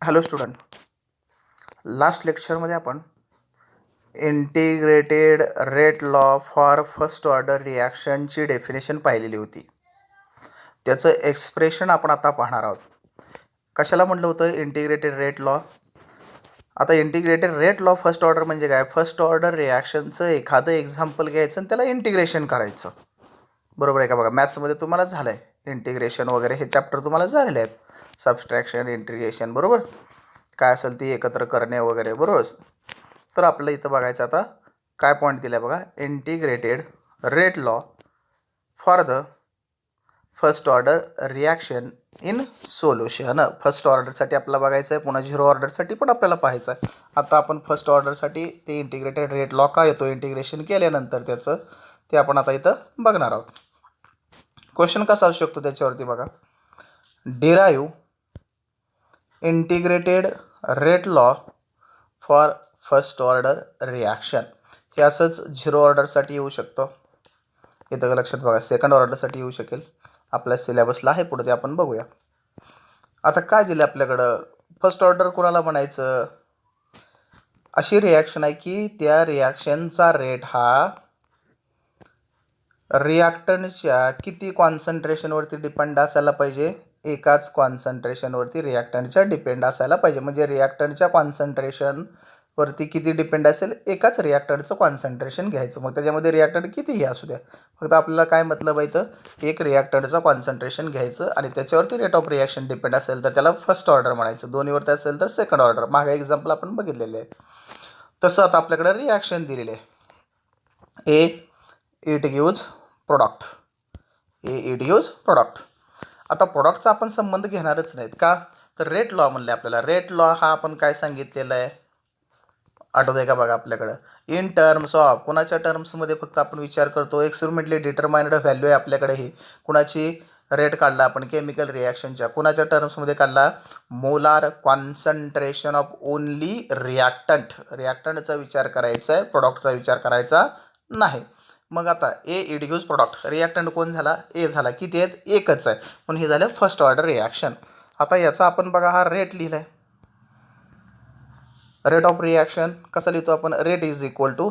Hello student, last लेक्चरमध्ये आपण integrated rate law for first order रिॲक्शनची डेफिनेशन पाहिलेली होती. त्याचं एक्सप्रेशन आपण आता पाहणार आहोत. कशाला म्हटलं होतं इंटिग्रेटेड रेट लॉ? आता integrated rate law first order म्हणजे काय? फर्स्ट ऑर्डर रिॲक्शनचं एखादं एक्झाम्पल घ्यायचं आणि त्याला इंटिग्रेशन करायचं. बरोबर आहे का? बघा, मॅथ्समध्ये तुम्हाला झालं आहे इंटिग्रेशन वगैरे, हे चॅप्टर तुम्हाला झालेले आहेत. सबस्ट्रॅक्शन, इंटिग्रेशन, बरोबर, काय असेल ती एकत्र करणे वगैरे, बरोबर. तर आपलं इथं बघायचं आता काय पॉईंट दिला आहे बघा. Integrated rate law for the first order reaction in solution. First ऑर्डरसाठी आपल्याला बघायचं आहे, पुन्हा झिरो ऑर्डरसाठी पण आपल्याला पाहायचं आहे. आता आपण फर्स्ट ऑर्डरसाठी ते इंटिग्रेटेड रेट लॉ का येतो इंटिग्रेशन केल्यानंतर त्याचं, ते आपण आता इथं बघणार आहोत. क्वेश्चन कसा असू शकतो त्याच्यावरती बघा. Derive integrated rate law for first order reaction. हे असंच झिरो ऑर्डरसाठी येऊ शकतं. इथं लक्षात बघा, सेकंड ऑर्डरसाठी येऊ शकेल. आपल्या सिलेबसला आहे पुढे, ते आपण बघूया. आता काय दिलं आपल्याकडं? फर्स्ट ऑर्डर कोणाला म्हणायचं? अशी रिॲक्शन आहे की त्या रिॲक्शनचा रेट हा रिॲक्टंटच्या किती कॉन्सन्ट्रेशनवरती डिपेंड असायला पाहिजे? एकाच कॉन्सन्ट्रेशनवरती रिॲक्टंटच्या डिपेंड असायला पाहिजे. म्हणजे रिॲक्टंटच्या कॉन्सन्ट्रेशनवरती किती डिपेंड असेल? एकाच रिॲक्टंटचं कॉन्सन्ट्रेशन घ्यायचं. मग त्याच्यामध्ये रिॲक्टंट कितीही असू द्या, फक्त आपल्याला काय मतलब आहे तर एक रिॲक्टंटचं कॉन्सन्ट्रेशन घ्यायचं आणि त्याच्यावरती रेट ऑफ रिॲक्शन डिपेंड असेल तर त्याला फर्स्ट ऑर्डर म्हणायचं. दोन्हीवरती असेल तर सेकंड ऑर्डर. मागे एक्झाम्पल आपण बघितलेले आहे. तसं आता आपल्याकडे रिॲक्शन दिलेले आहे. It gives product. It gives product. आता प्रोडक्टचा आपण संबंध घेणारच नाहीत का? तर रेट लॉ म्हणले आपल्याला. रेट लॉ हा आपण काय सांगितलेला आहे आठवत आहे का बघा आपल्याकडं? इन टर्म्स ऑफ, कुणाच्या टर्म्समध्ये फक्त आपण विचार करतो? एक्सपेरिमेंटली डिटरमाइंड व्हॅल्यू आहे आपल्याकडे. ही कुणाची रेट काढला आपण? केमिकल रिॲक्शनच्या. कुणाच्या टर्म्समध्ये काढला? Molar concentration of only reactant. रिॲक्टंटचा विचार करायचा आहे, प्रोडक्टचा विचार करायचा नाही. मग आता इट गिव्ज प्रोडक्ट. रिॲक्टंट कोण झाला? ए झाला. किती आहेत? एकच आहे. म्हणून हे झालं फर्स्ट ऑर्डर रिॲक्शन. आता याचा आपण बघा हा रेट लिहिला आहे. रेट ऑफ रिॲक्शन कसा लिहितो आपण? Rate is equal to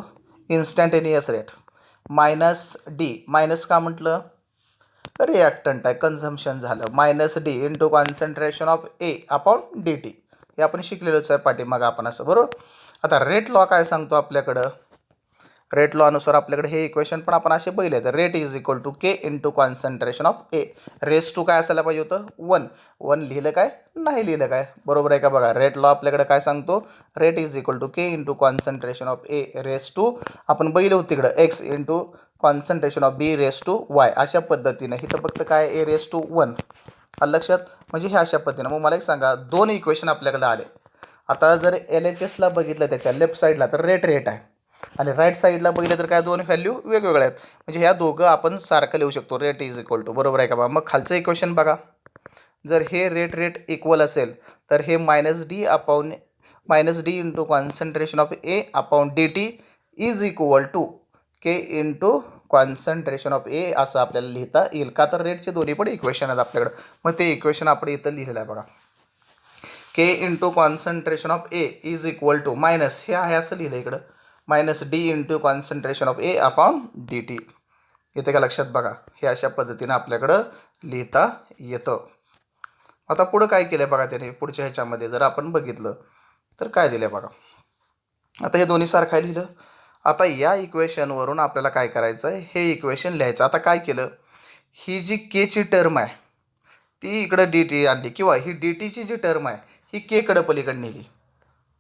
instantaneous rate minus d. Minus का म्हटलं? रिॲक्टंट आहे, कन्झम्पशन झालं. Minus D into concentration of A upon D T. हे आपण शिकलेलोच आहे पाठीमागं आपण असं, बरोबर. आता रेट लॉ काय सांगतो आपल्याकडं? रेट लॉनुसार आपल्याकडे हे इक्वेशन पण आपण असे बघितले तर rate is equal to K into concentration of A. Raise to काय असायला पाहिजे होतं? 1. 1 लिहिलं काय? नाही लिहिलं काय? बरोबर आहे का बघा. रेट लॉ आपल्याकडे काय सांगतो? Rate is equal to K into concentration of A raise to, आपण बघितलं होतं तिकडं, x into concentration of B raise to y. अशा पद्धतीनं इथं फक्त काय? ए रेस टू 1 आलं लक्षात. म्हणजे हे अशा पद्धतीनं. मग मला एक सांगा, दोन इक्वेशन आपल्याकडे आले. आता जर LHSला बघितलं त्याच्या लेफ्ट साईडला तर रेट आहे, आणि राईट साईडला बघितलं तर काय? दोन व्हॅल्यू वेगवेगळ्या आहेत. म्हणजे ह्या दोघं आपण सारखं लिहू शकतो. रेट इज इक्वल टू, बरोबर आहे का बा? मग खालचं इक्वेशन बघा. जर हे रेट इक्वल असेल तर हे minus D into concentration of A upon D T is equal to K into concentration of A असं आपल्याला लिहिता येईल का? तर रेटचे दोन्ही पण इक्वेशन आहेत आपल्याकडं. मग ते इक्वेशन आपण इथं लिहिलेलं आहे बघा. K into concentration of A is equal to minus, हे आहे असं लिहिलं इकडं, minus D into concentration of A upon D T. येते का लक्षात बघा? हे अशा पद्धतीनं आपल्याकडं लिहिता येतं. आता पुढं काय केलं आहे बघा त्याने? पुढच्या ह्याच्यामध्ये जर आपण बघितलं तर काय दिलं आहे बघा. आता हे दोन्ही सारखं आहे लिहिलं. आता या इक्वेशनवरून आपल्याला काय करायचं आहे? हे इक्वेशन लिहायचं. आता काय केलं? ही जी केची टर्म आहे ती इकडं डी टी आणली, किंवा ही डी टीची जी टर्म आहे ही केकडं पलीकडे नेली,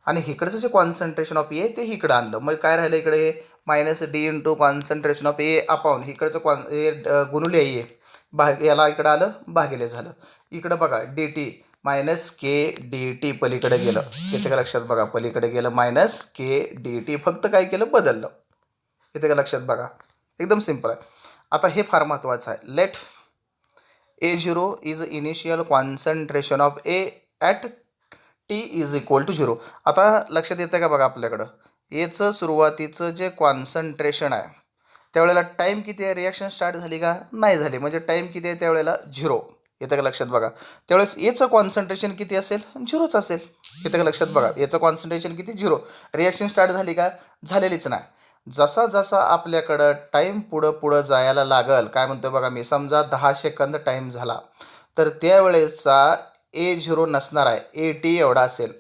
आणि इकडचं जे कॉन्सन्ट्रेशन ऑफ ए ते इकडं आणलं. मग काय राहिलं इकडे? Minus D into concentration of A upon इकडचं गुणुले ए भाग, याला इकडं आलं भागिले झालं. इकडं बघा D T minus k d T पलीकडे गेलं. येते का लक्षात बघा? पलीकडे गेलं मायनस के डी टी. फक्त काय केलं? बदललं. येते का लक्षात बघा? एकदम सिम्पल आहे. आता हे फार महत्त्वाचं आहे. Let A0 is initial concentration of A at t is equal to 0. आता लक्षात येतं का बघा आपल्याकडं? एचं सुरुवातीचं जे कॉन्सन्ट्रेशन आहे त्यावेळेला टाईम किती आहे? रिॲक्शन स्टार्ट झाली का? नाही झाली. म्हणजे टाईम किती आहे त्यावेळेला? 0. येतं का लक्षात बघा? त्यावेळेस एचं कॉन्सन्ट्रेशन किती असेल? 0च असेल. इथं का लक्षात बघा, याचं कॉन्सन्ट्रेशन किती 0. रिॲक्शन स्टार्ट झाली का? झालेलीच नाही. जसा जसा आपल्याकडं टाईम पुढं जायला लागल, काय म्हणतो बघा मी, समजा 10 सेकंद टाईम झाला तर त्यावेळेचा A0 नसणार आहे, AT एवढा असेल.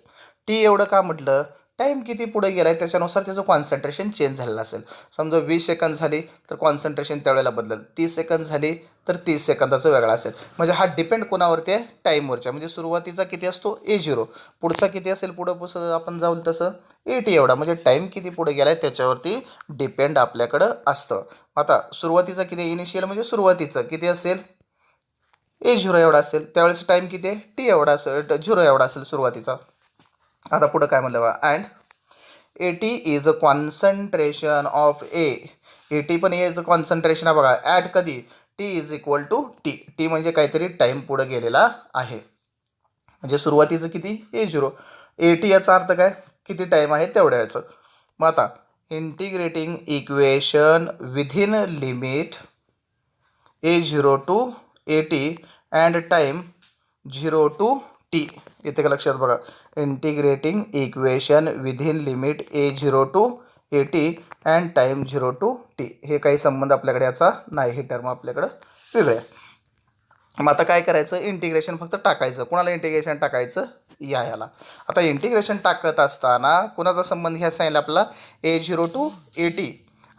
टी एवढं का म्हटलं? टाईम किती पुढे गेला आहे त्याच्यानुसार त्याचं कॉन्सन्ट्रेशन चेंज झालेलं असेल. समजा 20 सेकंद झाली तर कॉन्सन्ट्रेशन त्यावेळेला बदलेल, 30 सेकंद झाली तर 30 सेकंदाचं वेगळा असेल. म्हणजे हा डिपेंड कोणावरती आहे? टाईमवरच्या. म्हणजे सुरुवातीचा किती असतो? A0, पुढचा किती असेल? पुढं आपण जाऊ तसं AT एवढा. म्हणजे टाईम किती पुढे गेला आहे त्याच्यावरती डिपेंड आपल्याकडं असतं. आता सुरुवातीचा किती? इनिशियल म्हणजे सुरुवातीचं किती असेल? A0 एवढा असेल. त्यावेळेस टाईम किती आहे? T एवढा असेल, 0 एवढा असेल सुरुवातीचा. आता पुढं काय म्हणलं बा, and AT is a concentration of AT पण इज कॉन्सन्ट्रेशन आहे बघा. ॲट कधी? T is equal to T. T म्हणजे काहीतरी टाईम पुढं गेलेला आहे. म्हणजे सुरुवातीचं किती? A0. AT याचा अर्थ काय? किती टाईम आहे तेवढ्या याचं. मग आता integrating equation within limit A0 to AT and time 0 to T. इथे का लक्षात बघा, integrating equation within limit A0 to AT and time 0 to T. हे काही संबंध आपल्याकडे याचा नाही, हे टर्म आपल्याकडं वेगळे आहे. मग आता काय करायचं? इंटिग्रेशन फक्त टाकायचं. कुणाला इंटिग्रेशन टाकायचं? याला. आता इंटिग्रेशन टाकत असताना कुणाचा संबंध ह्या सांगितलं आपला? A0 टू AT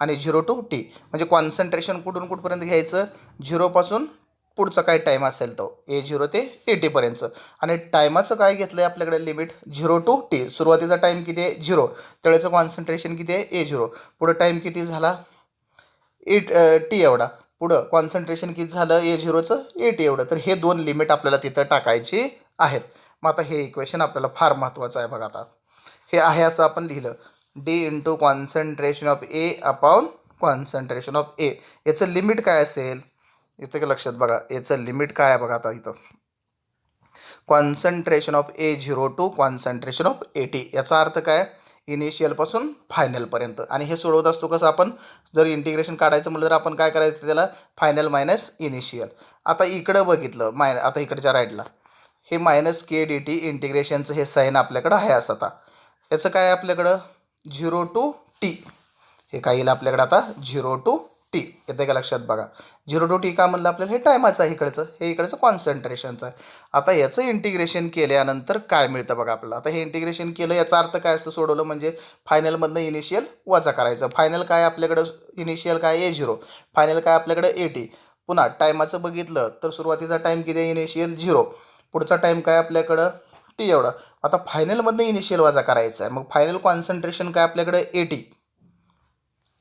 आणि 0 टू T. म्हणजे कॉन्सन्ट्रेशन कुठून कुठपर्यंत घ्यायचं? 0पासून पुढचा काय टाईम असेल तो A0 ते AT आणि टायमाचं काय घेतलं आहे आपल्याकडे लिमिट? 0 to T. सुरुवातीचा टाईम किती आहे? 0. त्यावेळेचं कॉन्सन्ट्रेशन किती आहे? A0. पुढं टाईम किती झाला? T एवढा. पुढं कॉन्सन्ट्रेशन किती झालं A0चं? AT एवढं. तर हे दोन लिमिट आपल्याला तिथं टाकायची आहेत. मग आता हे इक्वेशन आपल्याला फार महत्त्वाचं आहे बघा. आता हे आहे असं आपण लिहिलं, D into concentration of A upon concentration of A. याचं लिमिट काय असेल? इथं का लक्षात बघा, याचं लिमिट काय आहे बघा. आता इथं concentration of A0 to concentration of AT. याचा अर्थ काय? इनिशियलपासून फायनलपर्यंत. आणि हे सोडवत असतो कसं आपण? जर इंटिग्रेशन काढायचं म्हटलं तर आपण काय करायचं त्याला? Final minus initial. आता इकडं बघितलं आता इकडच्या राईटला हे मायनस KDT इंटिग्रेशनचं हे साईन आपल्याकडं आहे असं. आता याचं काय आहे आपल्याकडं? 0 टू T. हे काय येईल आपल्याकडं आता? 0 टू T. येते का लक्षात बघा? 0 टू T का म्हणलं आपल्याला? हे टायमाचं आहे इकडचं, हे इकडचं कॉन्सन्ट्रेशनचं आहे. आता याचं इंटिग्रेशन केल्यानंतर काय मिळतं बघा आपल्याला? आता हे इंटिग्रेशन केलं याचा अर्थ काय असतं? सोडवलं म्हणजे फायनलमधनं इनिशियल वजा करायचं. फायनल काय आपल्याकडं? इनिशियल काय? A0. फायनल काय आपल्याकडं? AT. पुन्हा टायमाचं बघितलं तर सुरुवातीचा टाईम किती आहे? इनिशियल 0. पुढचा टाईम काय आपल्याकडं? T एवढा. आता फायनलमधनं इनिशियल वजा करायचं आहे. मग फायनल कॉन्सन्ट्रेशन काय आपल्याकडं? AT.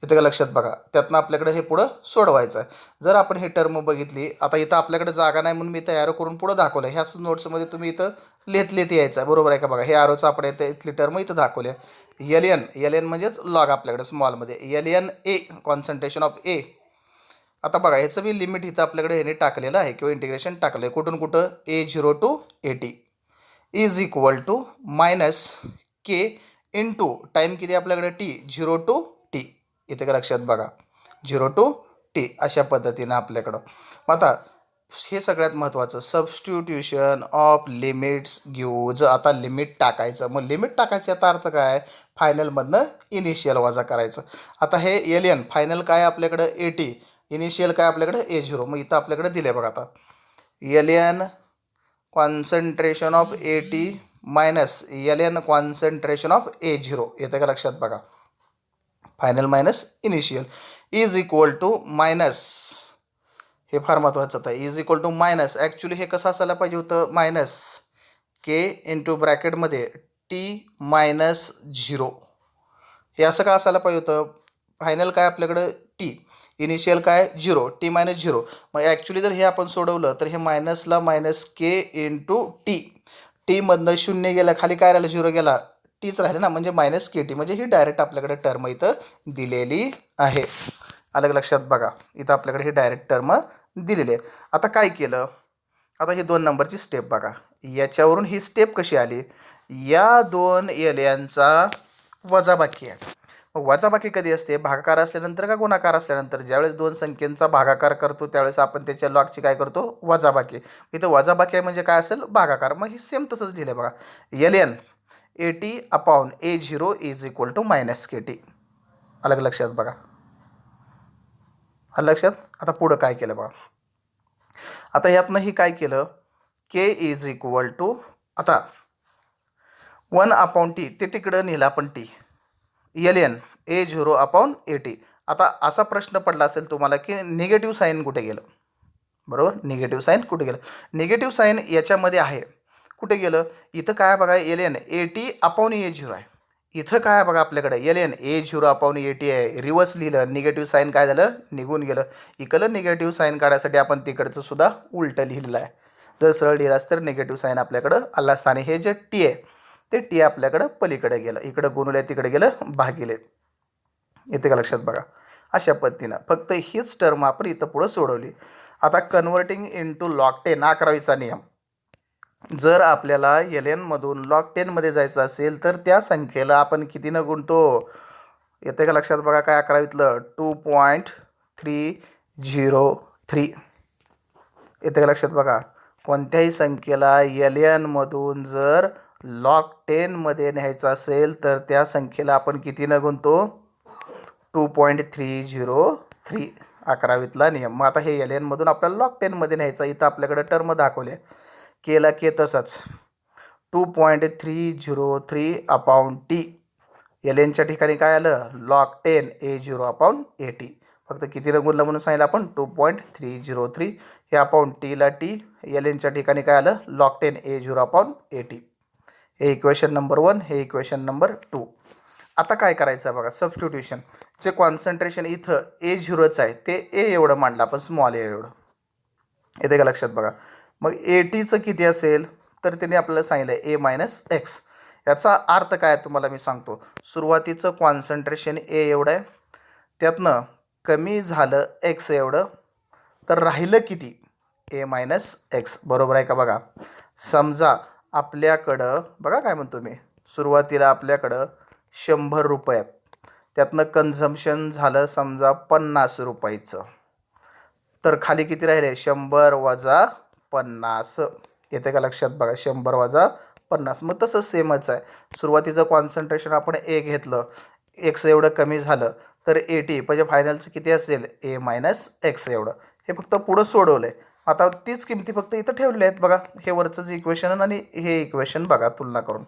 इथं का लक्षात बघा, त्यातनं आपल्याकडे हे पुढं सोडवायचं आहे. जर आपण हे टर्म बघितली, आता इथं आपल्याकडे जागा नाही म्हणून मी तयार करून पुढं दाखवलं. ह्याच नोट्समध्ये तुम्ही इथं लिहित यायचं आहे, बरोबर आहे का? बघा, हे आरोचं आपण इथली टर्म इथं दाखवले. LN म्हणजेच लॉग आपल्याकडे स्मॉलमध्ये LNA कॉन्सन्ट्रेशन ऑफ A. आता बघा, ह्याचं बी लिमिट इथं आपल्याकडे ह्याने टाकलेलं आहे किंवा इंटिग्रेशन टाकलं आहे. कुठून कुठं? A0 to AT is equal to minus K into time किती आपल्याकडे? T. 0 to T. इथे का लक्षात बघा, 0 टू T अशा पद्धतीनं आपल्याकडं. मग आता हे सगळ्यात महत्त्वाचं, सबस्टिट्यूशन ऑफ लिमिट्स गिव्ज. आता लिमिट टाकायचं. मग लिमिट टाकायचं याचा अर्थ काय? फायनलमधनं इनिशियल वजा करायचं. आता हे LN फायनल काय आपल्याकडं? AT. इनिशियल काय आपल्याकडं? A0. मग इथं आपल्याकडे दिले बघा. आता LN concentration of AT minus LN concentration of A0. येतं का लक्षात बघा? Final minus initial is equal to minus, हे फार महत्त्वाचं होतं, is equal to minus. Actually हे कसं असायला पाहिजे होतं? मायनस K इंटू ब्रॅकेटमध्ये T मायनस 0. हे असं का असायला पाहिजे होतं? फायनल काय आपल्याकडं? T. इनिशियल काय? 0. T minus 0. मग ॲक्च्युली जर हे आपण सोडवलं तर हे मायनसला मायनस K इंटू T. Tमधनं 0 गेला, खाली काय राहिलं? 0 गेला, Tच राहिले ना, म्हणजे मायनस KT. म्हणजे ही डायरेक्ट आपल्याकडे टर्म इथं दिलेली आहे. अलग लक्षात बघा, इथं आपल्याकडे ही डायरेक्ट टर्म दिलेली आहे. आता काय केलं? आता ही 2 नंबरची स्टेप बघा. याच्यावरून ही स्टेप कशी आली? या 2 LNचा वजाबाकी आहे. वजाबाकी कधी असते? भागाकार असल्यानंतर का गुणाकार असल्यानंतर? ज्यावेळेस 2 संख्येचा भागाकार करतो त्यावेळेस आपण त्याच्या लॉगची काय करतो? वजाबाकी. इथं वजाबाकी आहे म्हणजे काय असेल? भागाकार. मग हे सेम तसंच लिहिलं बघा. LN AT/A0 is equal to minus KT. अलग लक्षात बघा, आलं लक्षात. आता पुढं काय केलं बघा, आता यातनंही काय केलं, K इज इक्वल टू आता 1/T ते तिकडं नेलं आपण T, ln A0/AT. आता असा प्रश्न पडला असेल तुम्हाला की निगेटिव्ह साईन कुठे गेलं, बरोबर, निगेटिव्ह साईन कुठे गेलं. निगेटिव्ह साईन याच्यामध्ये आहे, कुठे गेलं, इथं काय बघा ln AT/A0 आहे, इथं काय बघा आपल्याकडे ln A0/AT आहे. रिवर्स लिहिलं, निगेटिव्ह साईन काय झालं, निघून गेलं. इकडलं निगेटिव्ह साईन काढायसाठी आपण तिकडचं सुद्धा उलटं लिहिलेलं आहे. जर सरळ लिहिलास तर निगेटिव्ह साईन आपल्याकडं आला असताना हे जे T आहे ते T आपल्याकडं पलीकडे गेलं, इकडं गुणुले तिकडे गेलं भागिले. येते का लक्षात बघा. अशा पद्धतीनं फक्त हीच टर्म आपण इथं पुढं सोडवली. आता कन्व्हर्टिंग इनटू लॉग 10 11वीचा नियम. जर आपल्याला ln मधून लॉग 10 मध्ये जायचं असेल तर त्या संख्येला आपण कितीनं गुणतो, येते का लक्षात बघा. काय 11वीतलं 2.303. येते का लक्षात बघा. कोणत्याही संख्येला ln मधून जर लॉग 10 मध्ये न्यायचं असेल तर त्या संख्येला आपण कितीनं गुणतो, 2.303. 11वीतला नियम. मग आता हे ln मधून आपल्याला लॉग 10 मध्ये न्यायचं, इथं आपल्याकडे टर्म दाखवले, केला की तसंच 2.303/T. lnच्या ठिकाणी काय आलं, लॉग 10 A0/AT. फक्त कितीनं गुणलं म्हणून सांगितलं आपण, 2.303. हे अपॉन Tला T, lnच्या ठिकाणी काय आलं, लॉग 10 A0/AT. हे इक्वेशन नंबर 1, हे इक्वेशन नंबर 2. आता काय करायचं आहे बघा, सबस्टिट्यूशन. जे कॉन्सन्ट्रेशन इथं A0चं आहे ते A एवढं मांडलं आपण, स्मॉल A एवढं. येते का लक्षात बघा. मग ATचं किती असेल तर त्याने आपल्याला सांगितलं A-X. याचा अर्थ काय तुम्हाला मी सांगतो. सुरुवातीचं कॉन्सन्ट्रेशन A एवढं आहे, त्यातनं कमी झालं X एवढं, तर राहिलं किती, A-X. बरोबर आहे का बघा. समजा आपल्याकडं बघा काय म्हणतो मी, सुरुवातीला आपल्याकडं 100 रुपयात, त्यातनं कन्झम्पशन झालं समजा 50 रुपयाचं, तर खाली किती राहिले, 100 वजा 50. येते का लक्षात बघा, 100 वजा 50. मग तसंच सेमच आहे. सुरुवातीचं कॉन्सन्ट्रेशन आपण A घेतलं, X एवढं कमी झालं तर AT म्हणजे फायनलचं किती असेल, A-X एवढं. हे फक्त पुढं सोडवलं आहे. आता तीच किमती फक्त इथं ठेवलेल्या आहेत बघा. हे वरचं जे इक्वेशन आणि हे इक्वेशन बघा तुलना करून.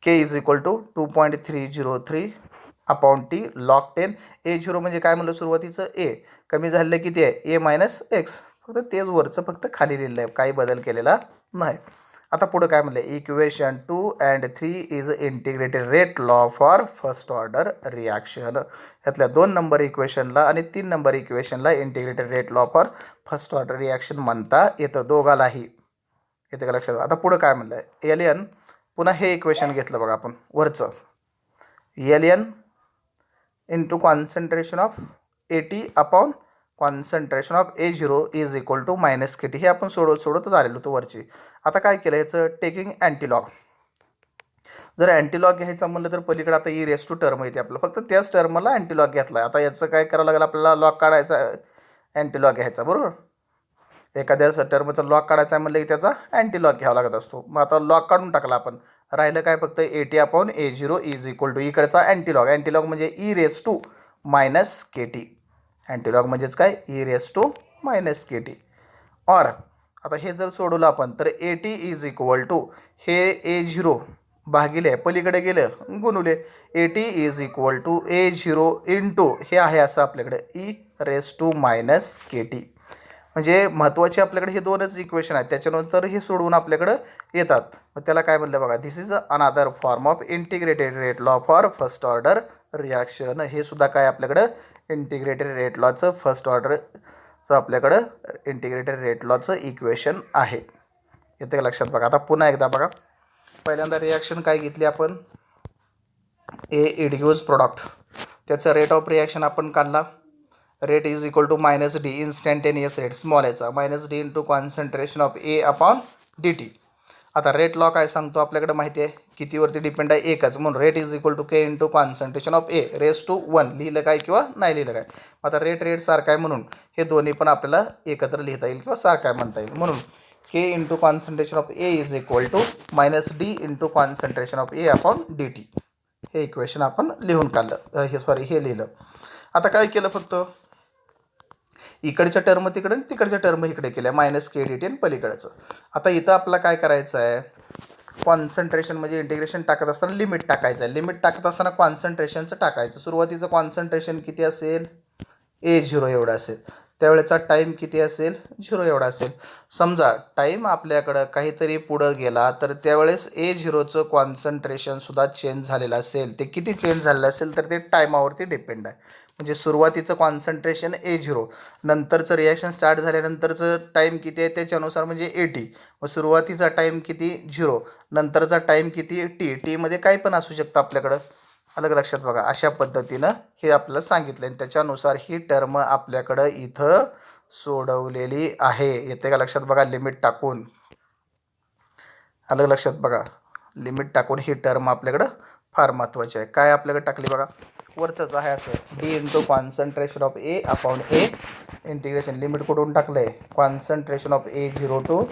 K is equal to 2.303/T log 10. A0 म्हणजे काय म्हणलं, सुरुवातीचं A, कमी झालेलं किती आहे, A-X. फक्त तेच वरचं फक्त खाली लिहिलं आहे, काही बदल केलेला नाही. आता पुढं काय म्हणलं, equation 2 and 3 is integrated rate law for first order reaction. यातल्या 2 नंबर इक्वेशनला आणि 3 नंबर इक्वेशनला integrated rate law for first order reaction म्हणता येतं, दोघालाही. येते का लक्षात. आता पुढं काय म्हणलं, ln, पुन्हा हे इक्वेशन घेतलं बघा आपण वरचं, ln into concentration of AT/ concentration of A0 is equal to minus KT. हे आपण सोडतच आलेलो होतो वरची. आता काय केलं, याचं टेकिंग अँटीलॉग. जर अँटीलॉग घ्यायचं म्हणलं तर पलीकडे आता E टर्म येते आपलं, फक्त त्याच टर्मला अँटीलॉग घेतला. आता याचं काय करावं लागेल, आपल्याला लॉग काढायचा, अँटीलॉग घ्यायचा, बरोबर. एखाद्या टर्मचा लॉग काढायचा आहे म्हणलं की त्याचा अँटीलॉग घ्यावा लागत असतो. मग आता लॉग काढून टाकला आपण, राहिलं काय फक्त AT/A0 इज इक्वल टू इकडचा अँटीलॉग. अँटीलॉग म्हणजे E-KT. अँटीलॉग म्हणजेच काय, E-KT. और आता हे जर सोडवलं आपण तर AT इज इक्वल टू हे A0 भागिले पलीकडे गेलं गुणुले AT is equal to A0 into हे आहे असं आपल्याकडे E-KT. म्हणजे महत्त्वाचे आपल्याकडे हे 2च इक्वेशन आहेत, त्याच्यानंतर हे सोडवून आपल्याकडं येतात. मग त्याला काय म्हणलं बघा, this is another form of integrated rate law for first order reaction. हे सुद्धा काय आपल्याकडं इंटिग्रेटेड रेट लॉचं फर्स्ट ऑर्डरचं आपल्याकडं इंटिग्रेटेड रेट लॉचं इक्वेशन आहे. येते का लक्षात बघा. आता पुन्हा एकदा बघा, पहिल्यांदा रिॲक्शन काय घेतली आपण, ए इड्यूज प्रोडक्ट, त्याचं रेट ऑफ रिॲक्शन आपण काढला, rate is equal to -D instantaneous rate, small याचा -D into concentration of A/dt. आता रेट लॉ काय सांगतो आपल्याकडे माहिती आहे, कितीवरती डिपेंड आहे, एकच, म्हणून rate is equal to K into concentration of A⁻1 लिहिलं काय किंवा नाही लिहिलं काय. आता रेट सारखा आहे म्हणून हे दोन्ही पण आपल्याला एकत्र लिहिता येईल किंवा सारखं आहे म्हणता येईल. म्हणून K into concentration of A is equal to minus D into concentration of A upon D T. हे इक्वेशन आपण लिहून काढलं, हे लिहिलं. आता काय केलं, फक्त इकडच्या टर्म तिकडे आणि तिकडच्या टर्म इकडे केल्या, मायनस के डी टी आणि पलीकडचं. आता इथं आपल्याला काय करायचं आहे, कॉन्सन्ट्रेशन म्हणजे इंटिग्रेशन टाकत असताना लिमिट टाकायचं आहे. लिमिट टाकत असताना कॉन्सन्ट्रेशनचं टाकायचं. सुरुवातीचं कॉन्सन्ट्रेशन किती असेल, A0 एवढा असेल. त्यावेळेचा टाईम किती असेल, 0 एवढा असेल. समजा टाईम आपल्याकडं काहीतरी पुढं गेला तर त्यावेळेस A0चं कॉन्सन्ट्रेशनसुद्धा चेंज झालेलं असेल. ते किती चेंज झालेलं असेल तर ते टायमावरती डिपेंड आहे. म्हणजे सुरुवातीचं कॉन्सन्ट्रेशन A0, नंतरचं रिॲक्शन स्टार्ट झाल्यानंतरचं टाईम किती आहे त्याच्यानुसार म्हणजे AT. मग सुरुवातीचा टाईम किती 0, नंतरचा टाईम किती टीमध्ये काही पण असू शकतं आपल्याकडं. अलग लक्षात बघा, अशा पद्धतीनं हे आपल्याला सांगितलं आणि त्याच्यानुसार ही टर्म आपल्याकडं इथं सोडवलेली आहे. येते का लक्षात बघा, लिमिट टाकून. अलग लक्षात बघा, लिमिट टाकून ही टर्म आपल्याकडं फार महत्त्वाची आहे. काय आपल्याकडे टाकली बघा, वरचंच आहे असं, d into concentration of A upon a integration. Limit कुठून टाकलं आहे, concentration of A0 to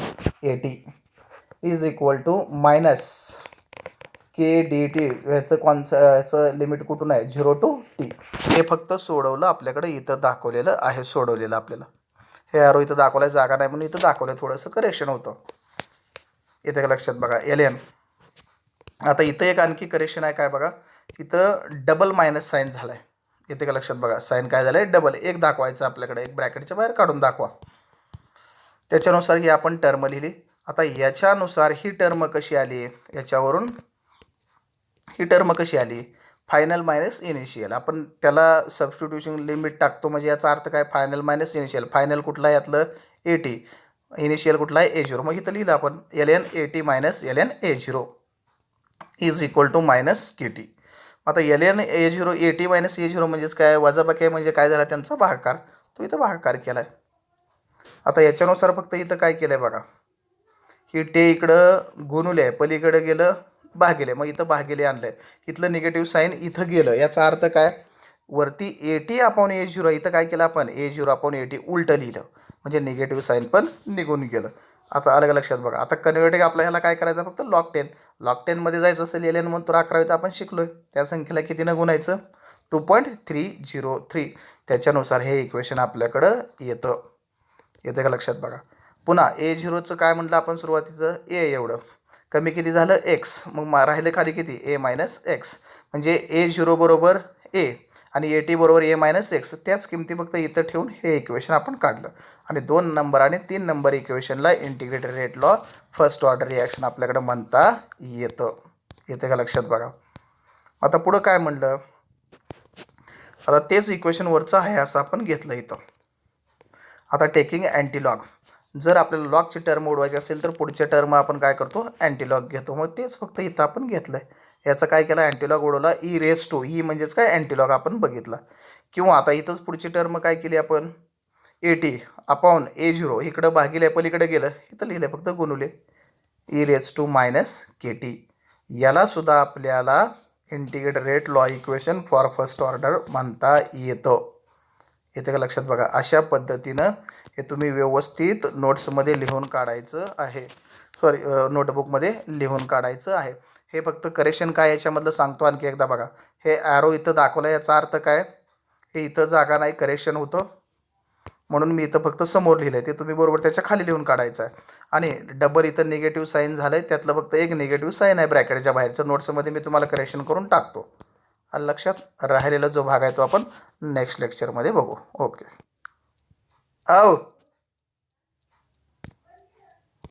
AT is equal to minus k d t. याचं लिमिट कुठून आहे, 0 टू टी. हे फक्त सोडवलं आपल्याकडे इथं दाखवलेलं आहे, सोडवलेलं आपल्याला. हे आरो इथं दाखवलं, जागा नाही म्हणून इथं दाखवलं, थोडंसं करेक्शन होतं. इथं का लक्षात बघा, LN. आता इथं एक आणखी करेक्शन आहे, काय बघा, इथं डबल मायनस साईन झाला आहे. येते का लक्षात बघा, साईन काय झालं आहे, डबल. एक दाखवायचं आपल्याकडे, एक ब्रॅकेटच्या बाहेर काढून दाखवा. त्याच्यानुसार ही आपण टर्म लिहिली. आता याच्यानुसार ही टर्म कशी आली, याच्यावरून ही टर्म कशी आली, फायनल मायनस इनिशियल. आपण त्याला सबस्टिट्यूशन लिमिट टाकतो म्हणजे याचा अर्थ काय, फायनल मायनस इनिशियल. फायनल कुठला आहे यातलं AT, इनिशियल कुठला आहे A0. मग इथं लिहिलं आपण LN AT minus LN A0 is equal to minus KT. आता LN A0 AT minus A0 म्हणजेच काय, वजाबाकी म्हणजे काय झाला त्यांचा भागाकार, तो इथं भागाकार केला आहे. आता याच्यानुसार फक्त इथं काय केलं आहे बघा, ही टे इकडं गुणुले आहे, पलीकडं गेलं भागिले, मग इथं भागिले आणलं आहे. इथलं निगेटिव्ह साईन इथं गेलं. याचा अर्थ काय, वरती AT अपॉन A0, इथं काय केलं आपण, A0 अपॉन AT उलटं लिहिलं, म्हणजे निगेटिव्ह साईन पण निघून गेलं. आता अलग लक्षात बघा, आता कन्व्हर्टिंग आपल्या ह्याला काय करायचं, फक्त log 10. log 10मध्ये जायचं असेल LN म्हणून, तर 11वीत आपण शिकलो आहे, त्या संख्येला कितीनं गुणायचं, 2.303. त्याच्यानुसार हे इक्वेशन आपल्याकडं येतं. येतं का लक्षात बघा. पुन्हा A0चं काय म्हटलं आपण सुरुवातीचं, A एवढं, कमी किती झालं x, मग राहिले खाली किती A मायनस x, म्हणजे A0 बरोबर A आणि AT बरोबर A मायनस x. त्याच किमती फक्त इथं ठेवून हे इक्वेशन आपण काढलं आणि 2 नंबर आणि 3 नंबर इक्वेशनला integrated rate law first order reaction आपल्याकडं म्हणता येतं. येतं का लक्षात बघा. आता पुढं काय म्हणलं, आता तेच इक्वेशन वरचं आहे असं आपण घेतलं इथं. आता टेकिंग अँटीलॉग, जर आपल्याला लॉगची टर्म उडवायची असेल तर पुढच्या टर्म आपण काय करतो, अँटीलॉग घेतो. मग तेच फक्त इथं आपण घेतलं आहे. याचं काय केलं, अँटीलॉग उडवला, ई रेस टू, ई म्हणजेच काय अँटीलॉग आपण बघितला. किंवा आता इथंच पुढची टर्म काय केली आपण, AT अपॉन A0, इकडं भागिले पलीकडे गेलं, इथं लिहिलं फक्त गुणुले, E raise to minus KT. यालासुद्धा आपल्याला integrated rate law equation for first order म्हणता येतं. येतं का लक्षात बघा. अशा पद्धतीनं हे तुम्ही व्यवस्थित नोट्समध्ये लिहून काढायचं आहे, सॉरी नोटबुकमध्ये लिहून काढायचं आहे. हे फक्त करेक्शन काय याच्यामधलं सांगतो आणखी एकदा बघा. हे ॲरो इथं दाखवलं, याचा अर्थ काय, हे इथं जागा नाही, करेक्शन होतं म्हणून मी इथं फक्त समोर लिहिलं आहे, ते तुम्ही बरोबर त्याच्या खाली लिहून काढायचं आहे. आणि डबल इथं निगेटिव्ह साईन झालं आहे, त्यातलं फक्त एक निगेटिव्ह साईन आहे ब्रॅकेटच्या बाहेरचं, नोट्समध्ये मी तुम्हाला करेक्शन करून टाकतो. लक्षात. राहिलेला जो भाग आहे तो आपण नेक्स्ट लेक्चरमध्ये बघू. ओके. आओ